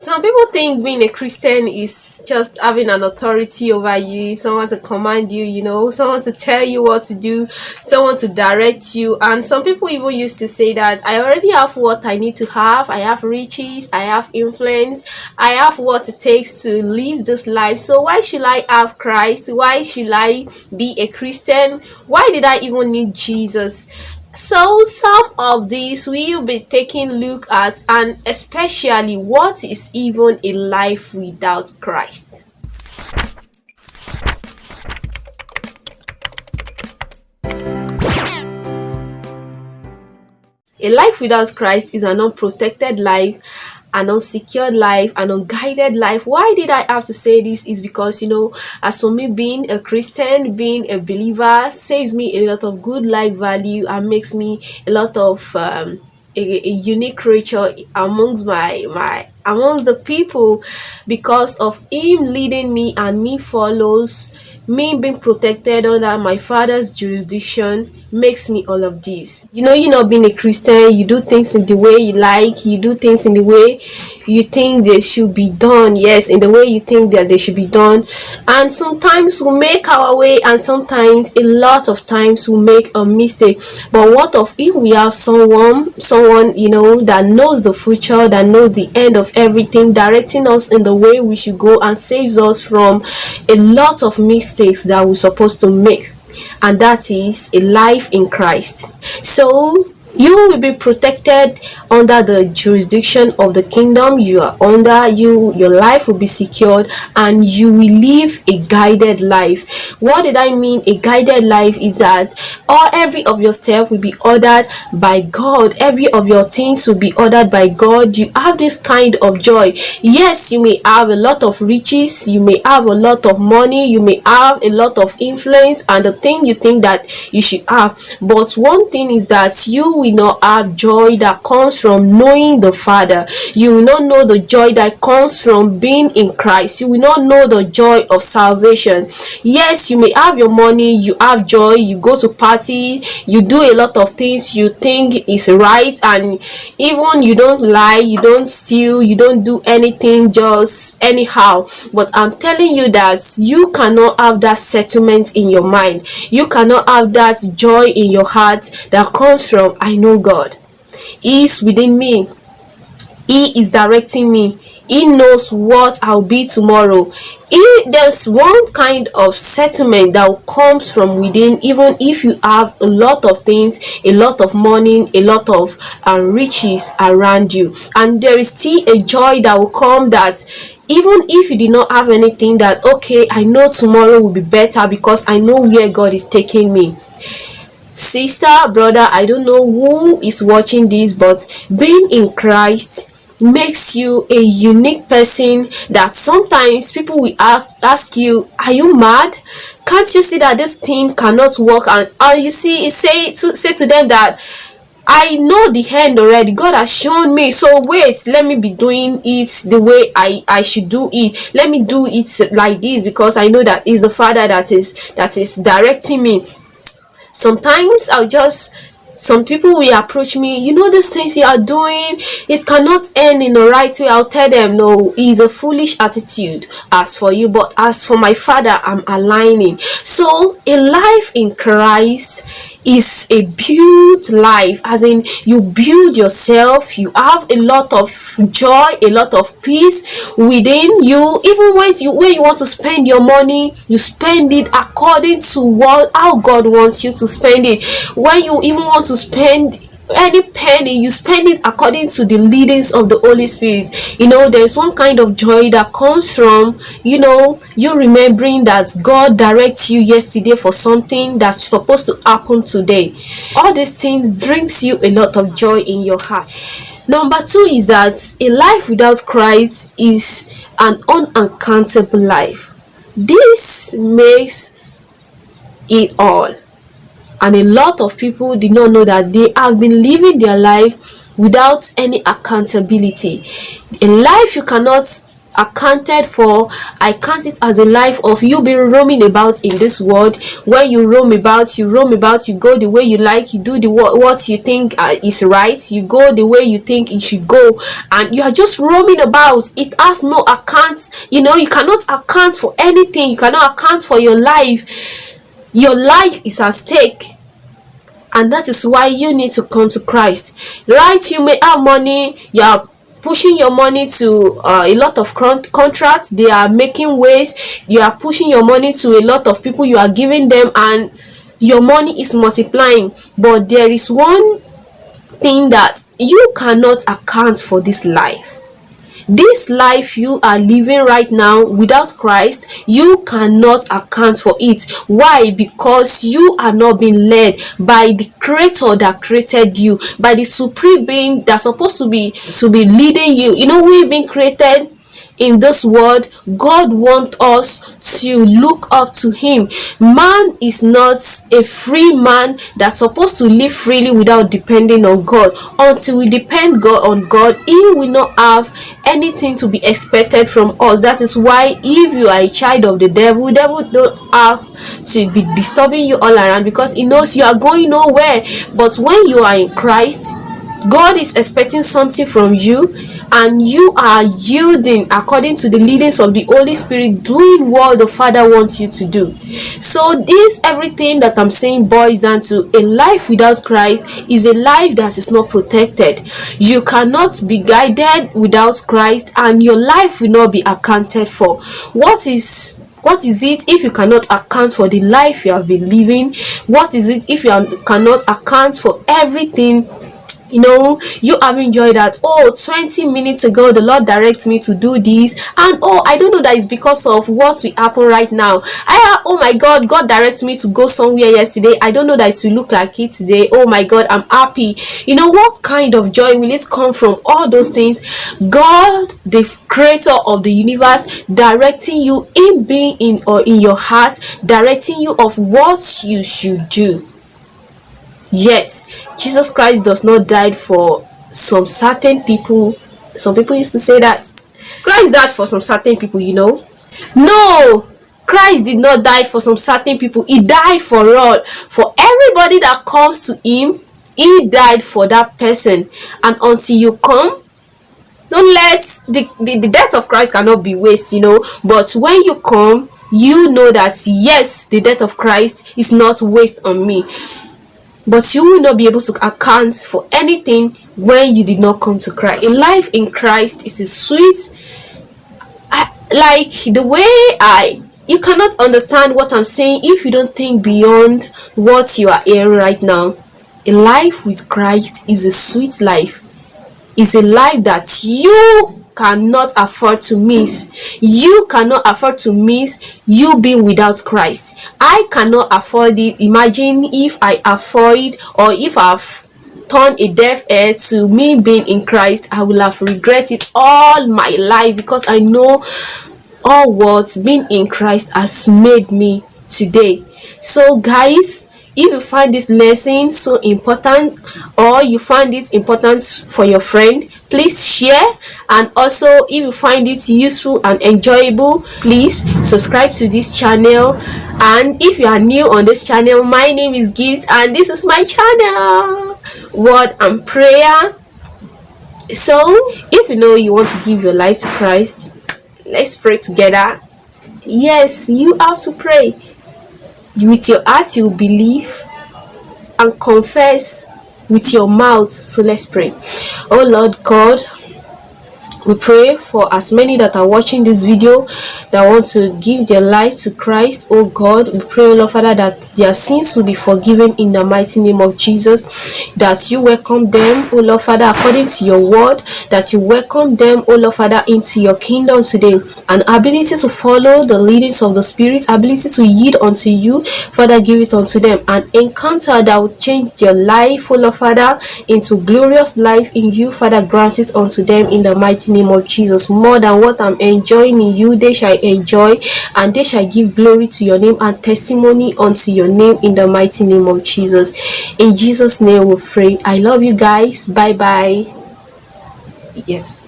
Some people think being a Christian is just having an authority over you, someone to command you, someone to tell you what to do, someone to direct you. And some people even used to say that I already have what I need to have. I have riches, I have influence, I have what it takes to live this life. So why should I have Christ? Why should I be a Christian? Why did I even need Jesus? So some of these we'll be taking look at, and especially what is even a life without Christ. A life without Christ is an unprotected life, an unsecured life, an unguided life. Why did I have to say this? Is because, as for me, being a Christian, being a believer saves me a lot of good life value and makes me a lot of a unique creature amongst amongst the people, because of him leading me and me follows. Me being protected under my father's jurisdiction makes me all of this. You not being a Christian, you do things in the way you like, you do things in the way you think they should be done. Yes, in the way you think that they should be done. And sometimes we make our way, and sometimes a lot of times we make a mistake. But what of if we have someone that knows the future, that knows the end of everything, directing us in the way we should go and saves us from a lot of mistakes that we're supposed to make, and that is a life in Christ. So you will be protected under the jurisdiction of the kingdom you are under. Your life will be secured, and you will live a guided life. What did I mean? A guided life is that every of your steps will be ordered by God. Every of your things will be ordered by God. You have this kind of joy. Yes, you may have a lot of riches, you may have a lot of money, you may have a lot of influence and the thing you think that you should have, but one thing is that you will not have joy that comes from knowing the Father. You will not know the joy that comes from being in Christ. You will not know the joy of salvation. Yes, you may have your money, you have joy, you go to party, you do a lot of things you think is right, and even you don't lie, you don't steal, you don't do anything just anyhow. But I'm telling you that you cannot have that settlement in your mind. You cannot have that joy in your heart that comes from I know God. He is within me. He is directing me. He knows what I'll be tomorrow. There's one kind of settlement that comes from within, even if you have a lot of things, a lot of money, a lot of riches around you, and there is still a joy that will come, that even if you did not have anything, that okay, I know tomorrow will be better because I know where God is taking me. Sister, brother, I don't know who is watching this, but being in Christ makes you a unique person that sometimes people will ask you, are you mad? Can't you see that this thing cannot work? And you see, say to them that I know the end already. God has shown me. So wait, let me be doing it the way I should do it. Let me do it like this because I know that is the Father that is directing me. Sometimes some people will approach me, these things you are doing, it cannot end in the right way. I'll tell them, no, it's a foolish attitude as for you, but as for my Father, I'm aligning. So a life in Christ is a built life, as in you build yourself, you have a lot of joy, a lot of peace within you. Even when you want to spend your money, you spend it according to how God wants you to spend it. When you even want to spend any penny, you spend it according to the leadings of the Holy Spirit. There's one kind of joy that comes from you remembering that God directs you yesterday for something that's supposed to happen today. All these things brings you a lot of joy in your heart. Number 2 is that a life without Christ is an unaccountable life. This makes it all. And a lot of people did not know that they have been living their life without any accountability. In life, you cannot accounted for. I count it as a life of you being roaming about in this world. When you roam about, you go the way you like, you do what you think is right, you go the way you think it should go, and you are just roaming about. It has no account. You cannot account for anything. You cannot account for your life. Your life is at stake, and that is why you need to come to Christ. Right? You may have money, you are pushing your money to a lot of contracts, they are making ways, you are pushing your money to a lot of people, you are giving them, and your money is multiplying. But there is one thing that you cannot account for: this life. This life you are living right now without Christ, you cannot account for it. Why? Because you are not being led by the Creator that created you, by the supreme being that's supposed to be leading you. We've been created in this world. God wants us to look up to Him. Man is not a free man that's supposed to live freely without depending on God. Until we depend on God, He will not have anything to be expected from us. That is why if you are a child of the devil don't have to be disturbing you all around, because he knows you are going nowhere. But when you are in Christ, God is expecting something from you, and you are yielding according to the leadings of the Holy Spirit, doing what the Father wants you to do. So everything that I'm saying boils down to: a life without Christ is a life that is not protected. You cannot be guided without Christ, and your life will not be accounted for. What is it if you cannot account for the life you have been living? What is it if you cannot account for everything? You have enjoyed that. 20 minutes ago the Lord directed me to do this, and I don't know that it's because of what will happen right now. Oh my God, God directed me to go somewhere yesterday. I don't know that it will look like it today. Oh my God, I'm happy. What kind of joy will it come from all those things? God, the Creator of the universe, directing you in being in your heart, directing you of what you should do. Yes, Jesus Christ does not die for some certain people. Some people used to say that Christ died for some certain people. No, Christ did not die for some certain people. He died for all. For everybody that comes to Him, He died for that person. And until you come, don't let the death of Christ cannot be wasted. But when you come, you know that yes, the death of Christ is not waste on me. But you will not be able to account for anything when you did not come to Christ. A life in Christ is a sweet, like the way you cannot understand what I'm saying if you don't think beyond what you are hearing right now. A life with Christ is a sweet life. It's a life that you cannot afford to miss. You cannot afford to miss you being without Christ. I cannot afford it. Imagine if I avoid, or if I've turned a deaf ear to me being in Christ, I will have regretted it all my life, because I know all what being in Christ has made me today. So guys, if you find this lesson so important, or you find it important for your friend, please share. And also, if you find it useful and enjoyable, please subscribe to this channel. And if you are new on this channel, my name is Gift, and this is my channel, Word and Prayer. So if you want to give your life to Christ, let's pray together. Yes, you have to pray. With your heart you believe and confess with your mouth. So let's pray. Oh Lord God, we pray for as many that are watching this video that want to give their life to Christ. Oh God, we pray, oh Lord Father, that their sins will be forgiven in the mighty name of Jesus. That you welcome them, oh Lord Father, according to your word. That you welcome them, oh Lord Father, into your kingdom today. An ability to follow the leadings of the Spirit, ability to yield unto you, Father, give it unto them. An encounter that will change their life, oh Lord Father, into glorious life in you, Father, grant it unto them in the mighty name of Jesus. More than what I'm enjoying in you, they shall enjoy, and they shall give glory to your name and testimony unto your name in the mighty name of Jesus. In Jesus' name we pray. I love you guys. Bye bye. Yes.